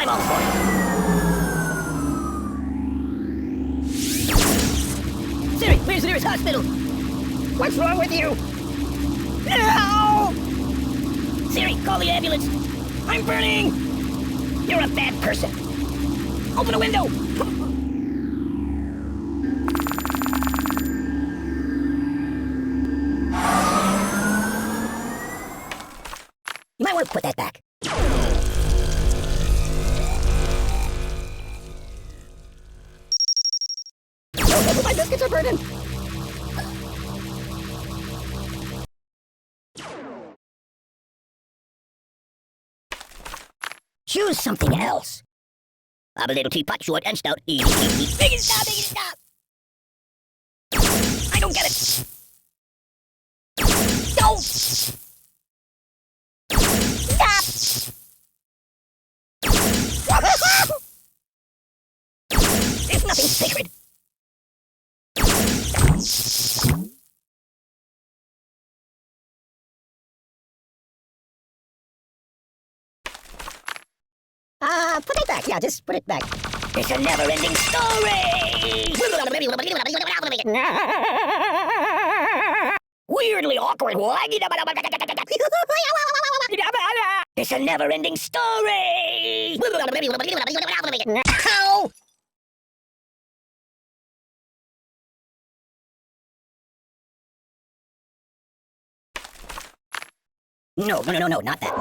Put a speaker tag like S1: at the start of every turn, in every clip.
S1: I'm all for it. Siri, where's the nearest hospital?
S2: What's wrong with you?
S1: No! Siri, call the ambulance. I'm burning!
S2: You're a bad person.
S1: Open a window! You might want to put that back.
S2: Oh, my biscuits are burning.
S1: Choose something else. I'm a little teapot, short and stout. Make it stop, make it stop! I don't get it! Don't! Stop! There's nothing sacred.
S2: Put it back. Yeah, just put it back.
S1: It's a never-ending story! Weirdly awkward. It's a never-ending story! Ow! No, not that.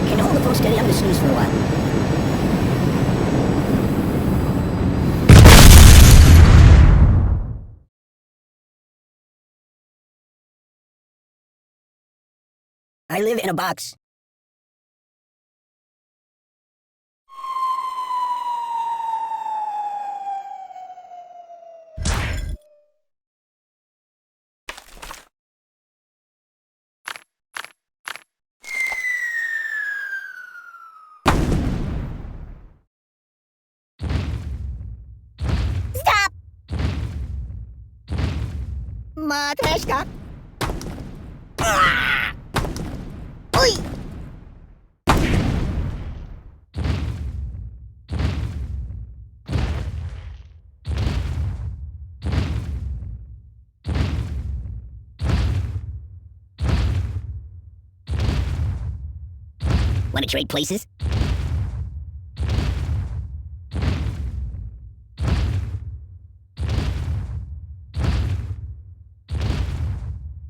S1: Can you hold the phone steady? I'm gonna snooze for a while. I live in a box.
S2: Stop! Matryoshka. Oi!
S1: Want to trade places?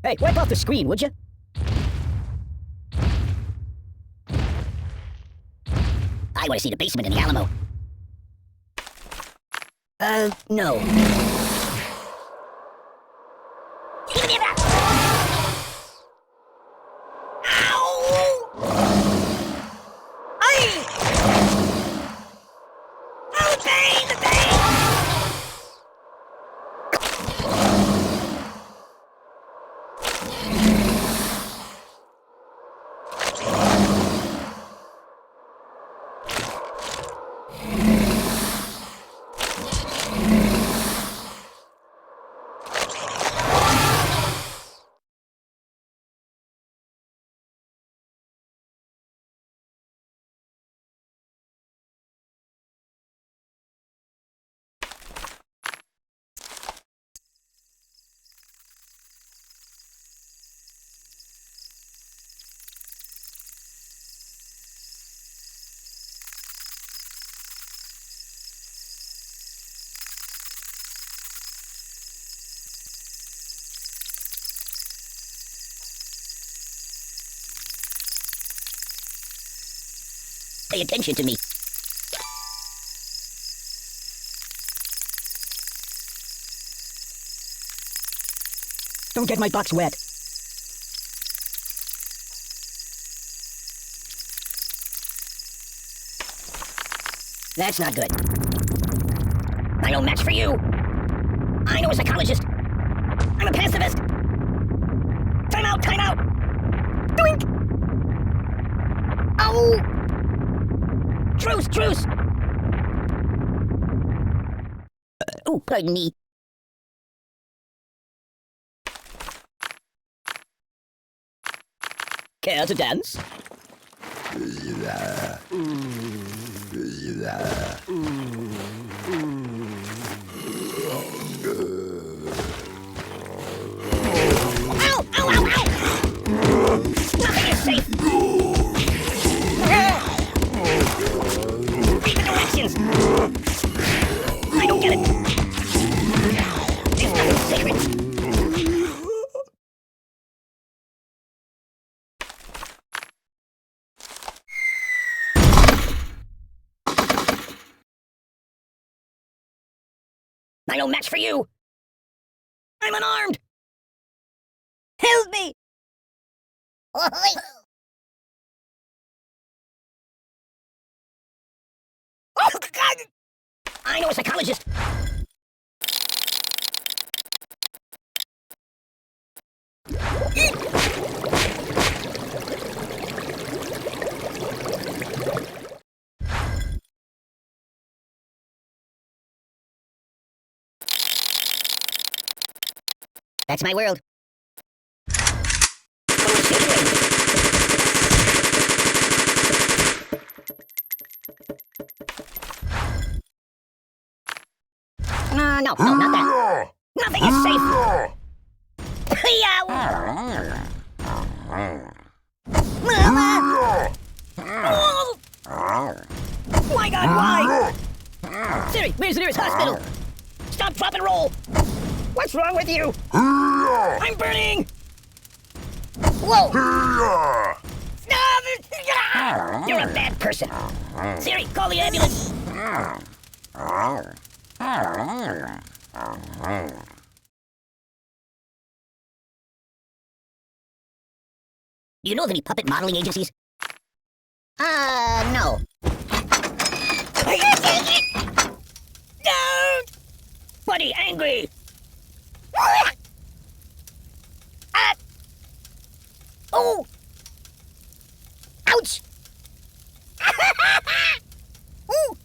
S2: Hey, wipe off the screen, would you?
S1: I want to see the basement in the Alamo. No. Give me that! Ow! Aye! Oh, the pain, the pain! Pay attention to me.
S2: Don't get my box wet. That's not good.
S1: I know match for you. I know a psychologist. I'm a pacifist. Time out, time out. Doink. Oh. Truce, truce.
S2: Oh, pardon me. Care to dance?
S1: Ow, ow, ow, ow. Nothing is safe. Read the directions. I don't get it. There's nothing sacred. I no match for you. I'm unarmed.
S2: Help me!
S1: Oh, God! I know a psychologist.
S2: That's my world.
S1: No, not that. Nothing is safe. Mama! My God, why?
S2: Siri, where's the nearest hospital?
S1: Stop, drop, and roll.
S2: What's wrong with you?
S1: I'm burning. Whoa! You're a bad person. Siri, call the ambulance.
S2: Do you know of any puppet modeling agencies?
S1: No. I can't take it! Don't! Buddy, angry! Oh! Ouch! Ooh.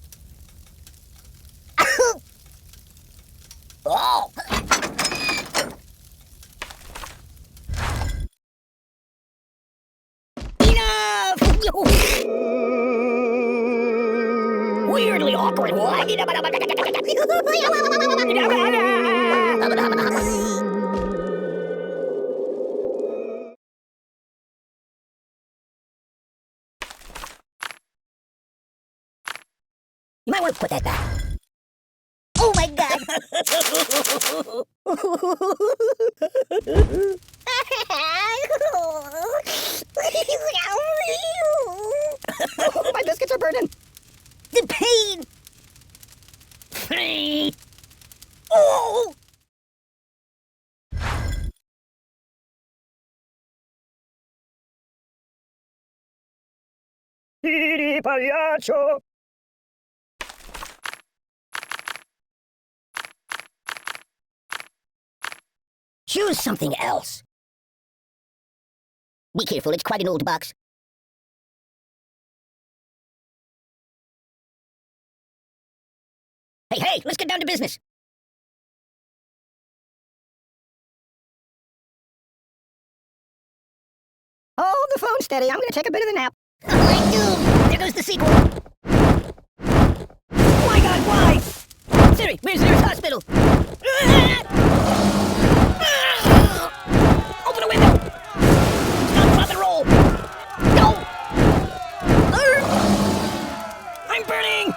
S1: Oh! Enough! Weirdly awkward.
S2: You might want to put that back. Oh my God! My biscuits are burning.
S1: The pain! Oh!
S2: Pagliaccio!
S1: Choose something else.
S2: Be careful, it's quite an old box.
S1: Hey, let's get down to business.
S2: Hold the phone steady, I'm gonna take a bit of a nap.
S1: There goes the sequel. My God, why?
S2: Siri, where's the nearest hospital?
S1: Open a window. Stop, drop, and roll. No. I'm burning.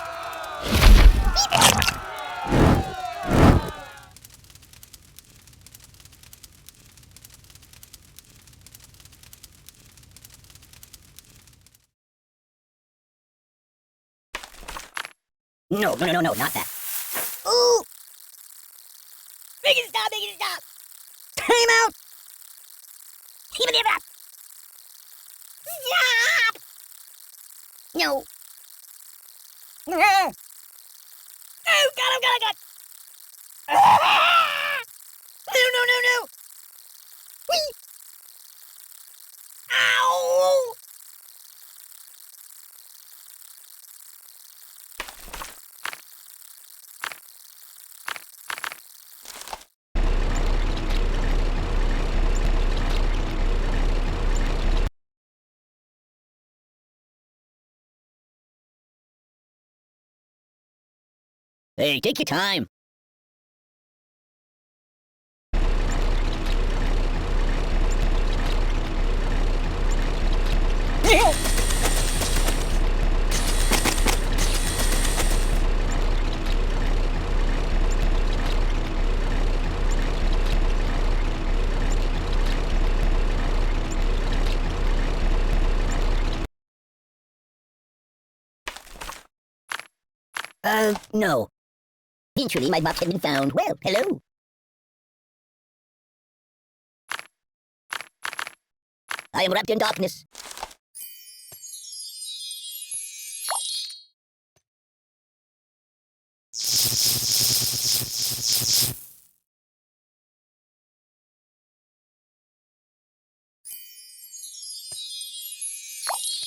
S2: No, not that.
S1: Ooh. Make it stop, make it stop. Time out! Even if that. Stop! No. Oh, God. Ah! No. Whee! Ow! Hey, take your time. No. Eventually, my box had been found. Well, hello. I am wrapped in darkness.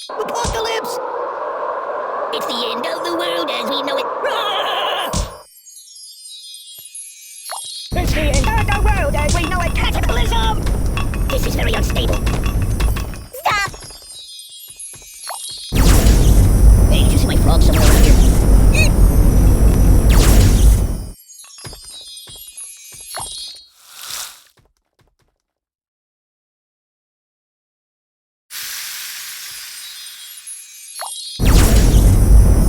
S1: Apocalypse! It's the end of the world as we know it. It's the end of the world as we know it. Cataclysm! This is very unstable.
S2: Stop!
S1: Hey, did you see my frog somewhere around here?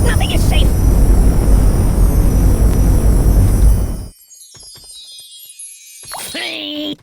S1: Nothing is safe. Hey!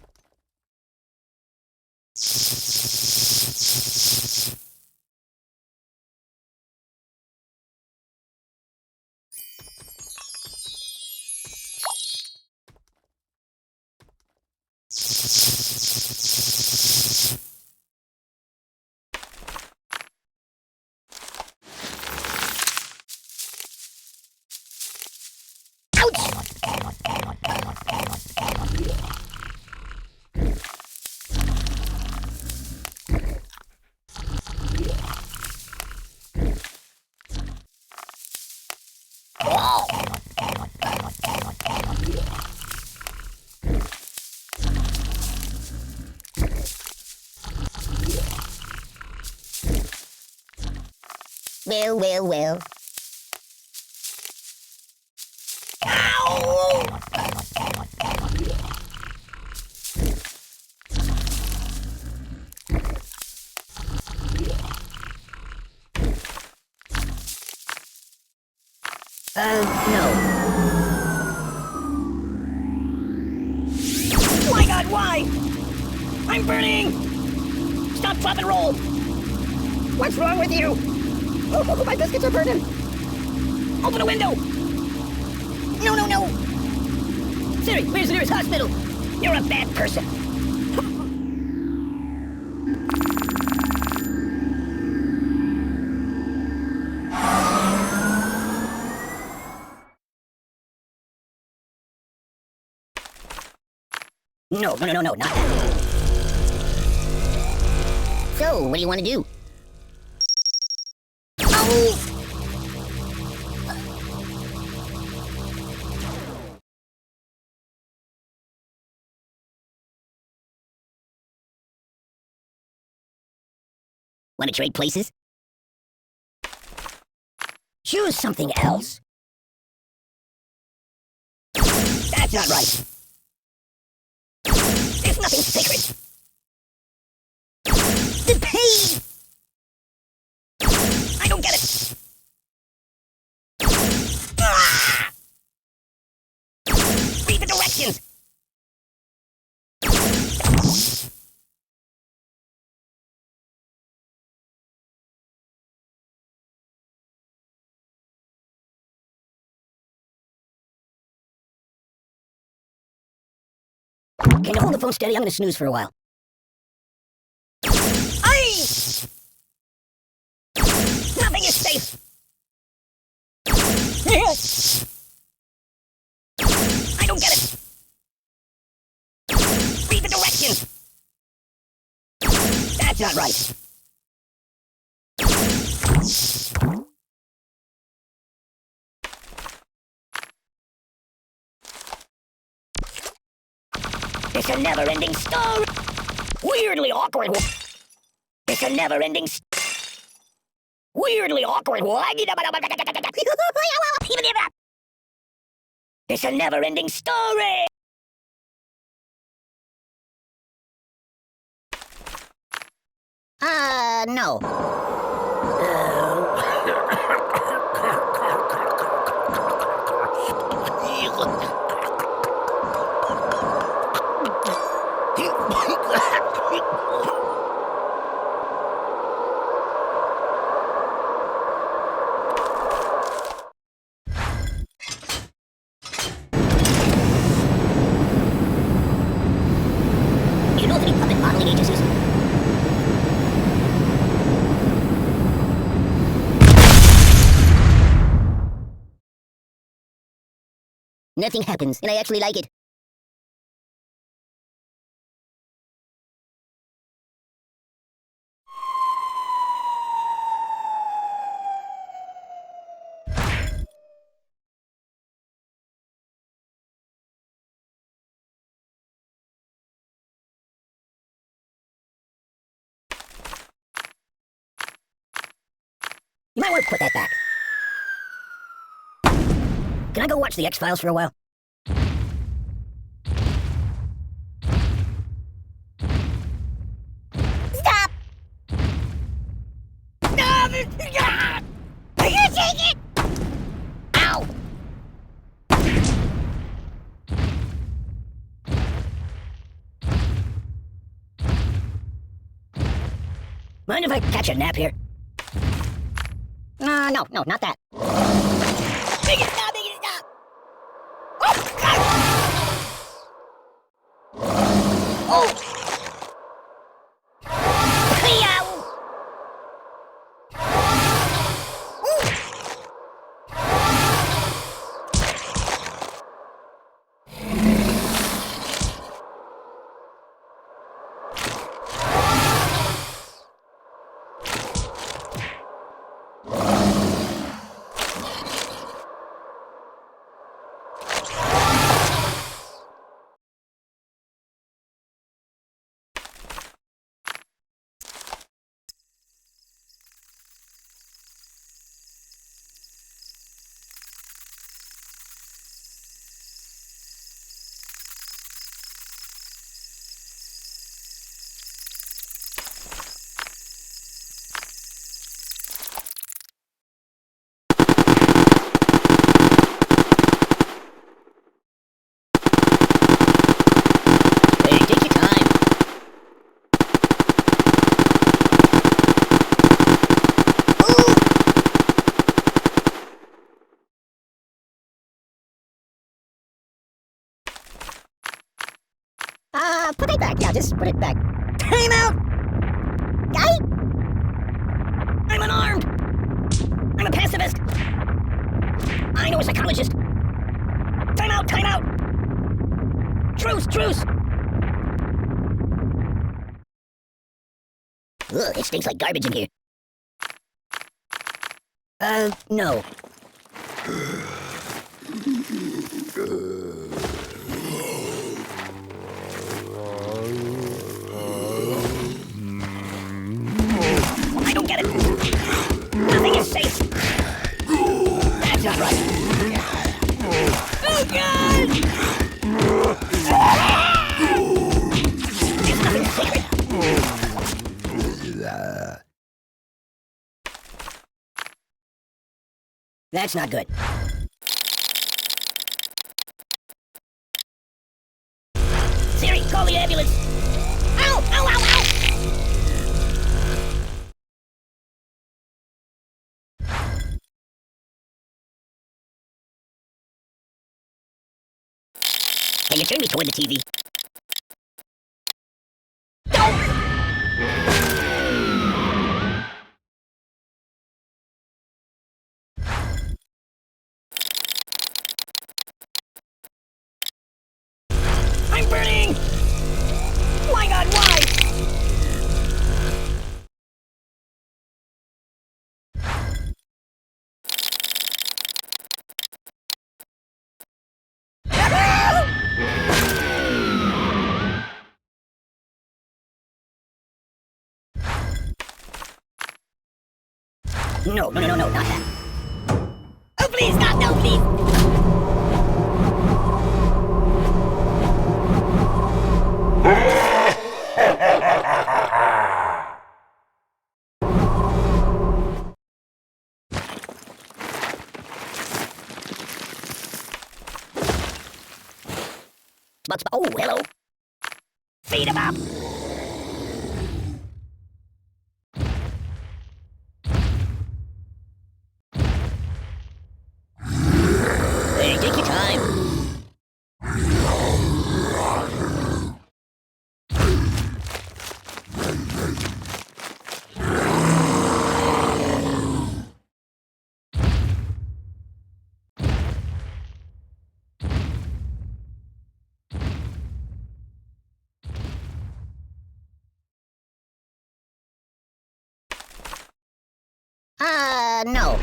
S1: Well. Ow! No. My God, why? I'm burning! Stop, drop, and roll! What's wrong with you? Oh, my biscuits are burning! Open a window! No! Siri, where's the nearest hospital? You're a bad person. No, not that. So, what do you want to do? Oh! Want to trade places? Choose something else. That's not right. There's nothing sacred. The pain! I don't get it. Ah! Read the directions. Can you hold the phone steady? I'm gonna snooze for a while. Aye! Nothing is safe! I don't get it! Read the directions! That's not right. It's a never-ending story! Weirdly awkward. It's a never-ending weirdly awkward. It's a never-ending story! No. You know of any puppet modeling agencies? Nothing happens, and I actually like it. You might want to put that back. Can I go watch the X-Files for a while?
S2: Stop!
S1: I can't take it! Ow! Mind if I catch a nap here? No, not that. Make it stop! Make it stop! Oh, God! Oh! Yow! Hey, take your time. Put it back. Yeah, just put it back. Time out! Guy? I'm unarmed! I'm a pacifist! I know a psychologist! Time out! Time out! Truce! Truce! Ugh, it stinks like garbage in here. No. I don't get it. Nothing is safe. That's not right. Oh, God! There's nothing sacred. That's not good. Siri, call the ambulance. Ow! Ow! Ow! Ow! Can you turn me toward the TV? No, no, no, no, no, not that. Oh, please, not, no, please. Oh, hello. Feed him up. Hey, take your time. No.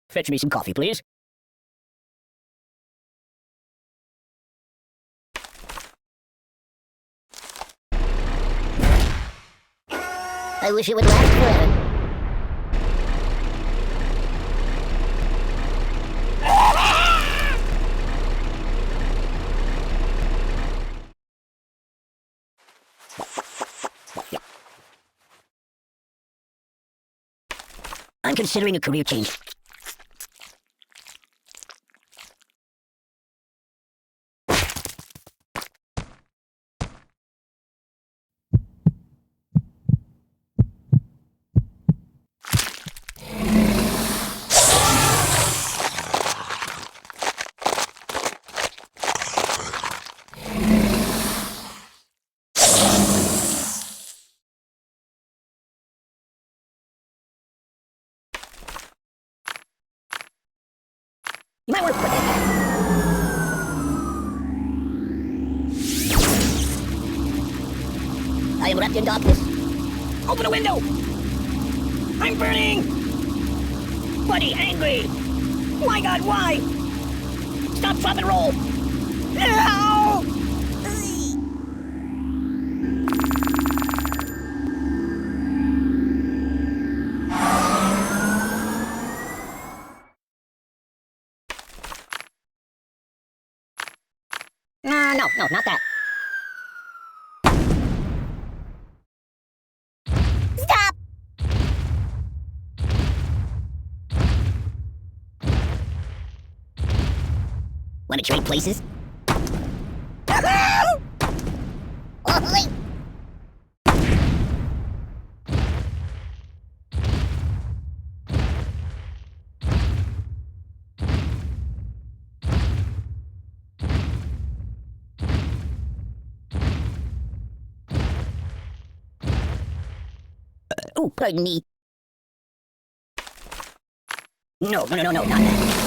S1: Fetch me some coffee, please. I wish it would last forever. I'm considering a career change. You might want to put that back. I am wrapped in darkness. Open a window! I'm burning! Buddy, angry! My God, why? Stop, drop, and roll! No! No, not that.
S2: Stop!
S1: Want to trade places?
S2: Oh, wait.
S1: Oh, pardon me. No, no, no, no, no, not that.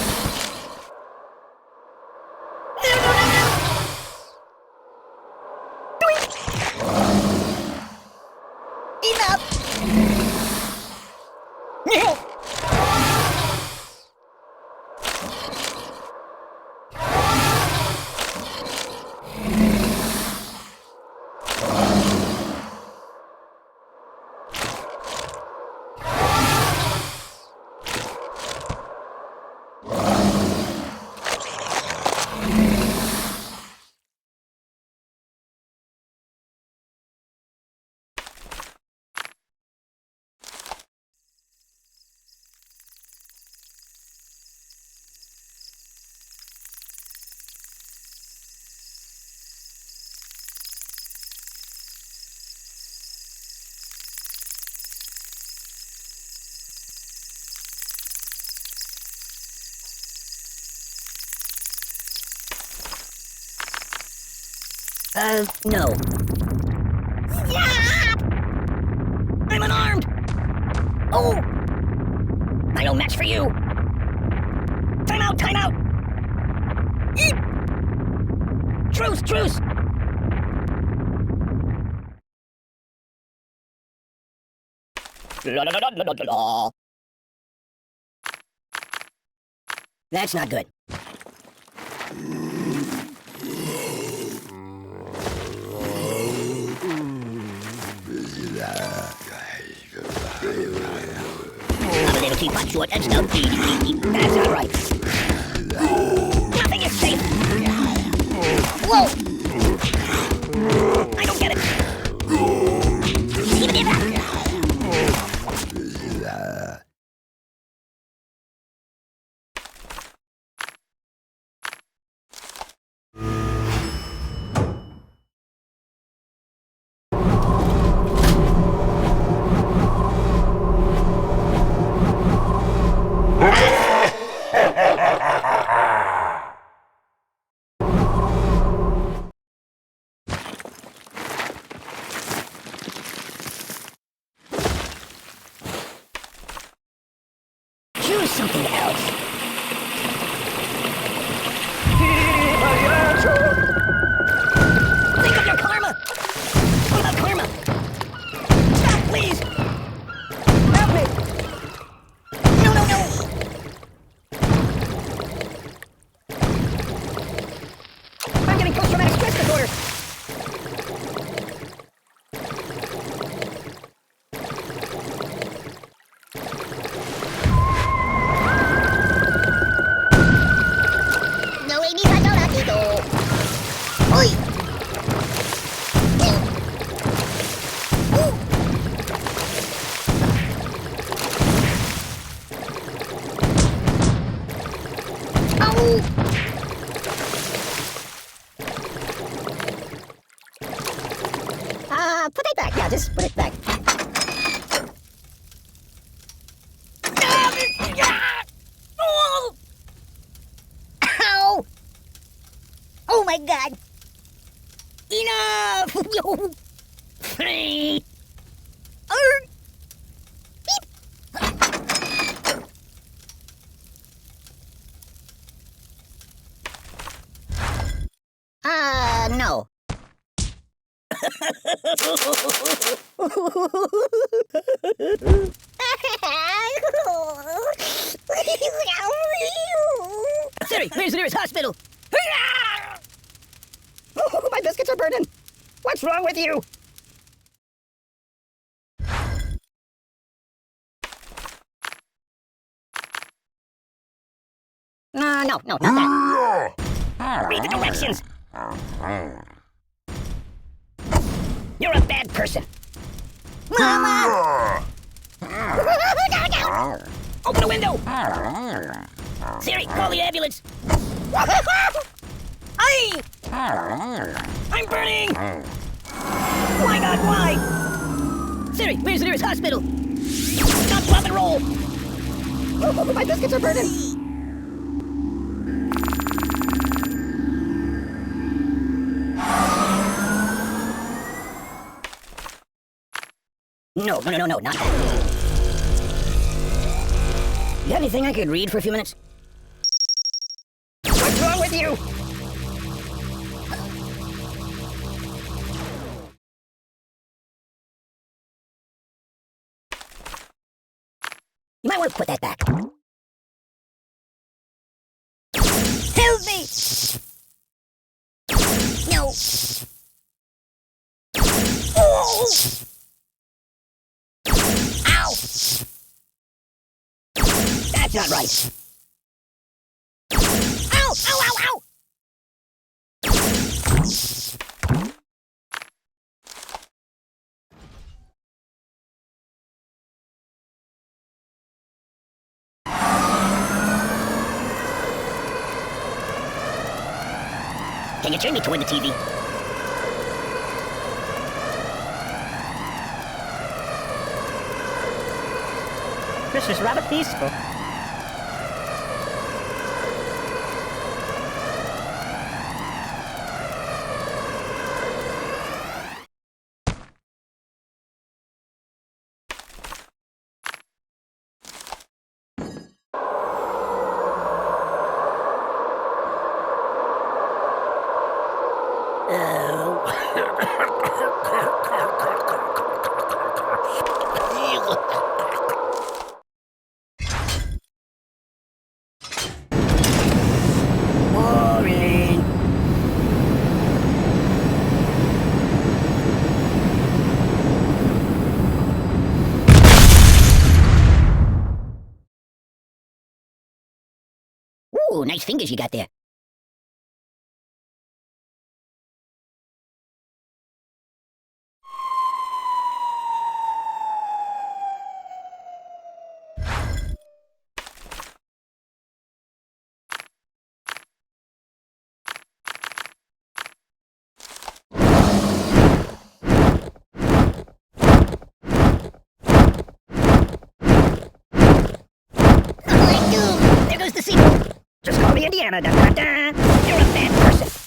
S1: No.
S2: Stop!
S1: I'm unarmed! Oh! I no match for you! Time out, time out! Eep! Truce, truce! La, la, la, la, la, la, la. That's not good. I'm a little teapot short and stout. That's not right. Nothing is safe. Whoa! I don't get it. Give me that. Choose something else. Think of your karma. What about karma? Stop, please. Help me. No, no, no. I'm getting post-traumatic stress disorder.
S2: No, ini satu lagi tuh. Oi. Au. Put it back. Yeah, just put it back. Ow! Oh my god!
S1: Enough!
S2: No.
S1: Siri, where's the nearest hospital? Oh, my biscuits are burning. What's wrong with you? No, not that. Read the directions. You're a bad person.
S2: Mama!
S1: Open a window. Siri, call the ambulance. Aye! I'm burning! My God, why? Siri, where's the nearest hospital? Stop, drop, and roll! Oh, my biscuits are burning! No, not that. You got anything I could read for a few minutes? What's wrong with you? You might want to put that back.
S2: Help me! No.
S1: Oh!
S2: Ow!
S1: That's not right.
S2: Ow! Ow! Ow! Ow!
S1: Can you turn me toward the TV? This is rather peaceful. Boring. Ooh, nice fingers you got there.
S2: Like doom.
S1: There goes the sequel. Just call me Indiana. Da, da, da. You're a bad person.